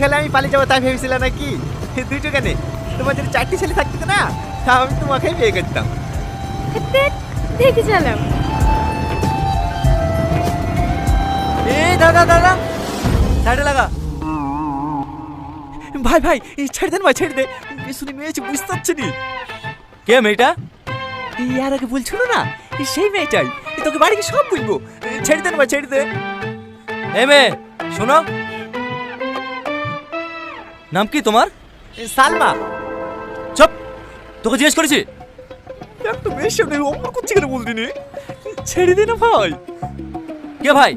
খেলে আমি পালিয়ে যাবো তাই ভেবেছিলাম নাকি? দুটো কেন, তোমার যদি 4টি ছেলে থাকতো না তা আমি তোমাকেই বিয়ে করতাম। দেখে চালাও। এই দাদা দাদা সাইডে লাগা। ভাই ভাই ছেড়ে দেন ভাই, ছেড়ে দে। শুনি মেয়েছে বুঝতে পারছি নি। কে মেয়েটা? ইয়ার আগে বলছিল না সেই মেয়েটাই, তোকে বাড়ি গিয়ে সব বলবো। ছেড়ে দেন ভাই, ছেড়ে দে। এই মেয়ে শোনো, নাম কি তোমার? সালমা। চুপ, তোকে জিজ্ঞেস করেছি। একটা মেয়ের সামনে অমর করছি কেন বলতি নি? ছেড়ে দে না ভাই। কে ভাই?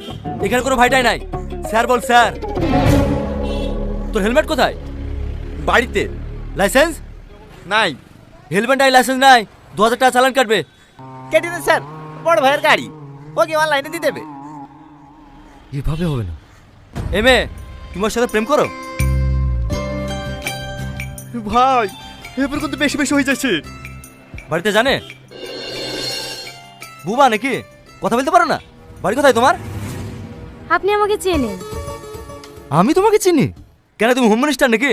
এখানে কোনো ভাইটাই নাই। স্যার বল স্যার। তোর হেলমেট কোথায়? বাড়িতে লাইসেন্স নাই। হেলমেট নাই, লাইসেন্স নাই, 2000 টাকা চালান কাটবে। কেটে দেন স্যার, বড় ভাইয়ের গাড়ি, ওকে অনলাইনে দিয়ে দেবে। এভাবে হবে না। এ মেয়ে, তুমি ওর সাথে প্রেম করো? ভাই এবার কিন্তু বেশি বেশি হয়ে যাচ্ছে। বাড়িতে জানে? বুবা নাকি? কথা বলতে পারো না? বাড়ি কোথায় তোমার? আপনি আমাকে চেনেন? আমি তোমাকে চিনি। কেন, তুমি হোম মিনিস্টার নাকি?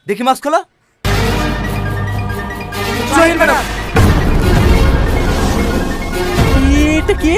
দেখি মাস্ক খোলো। এটা কি?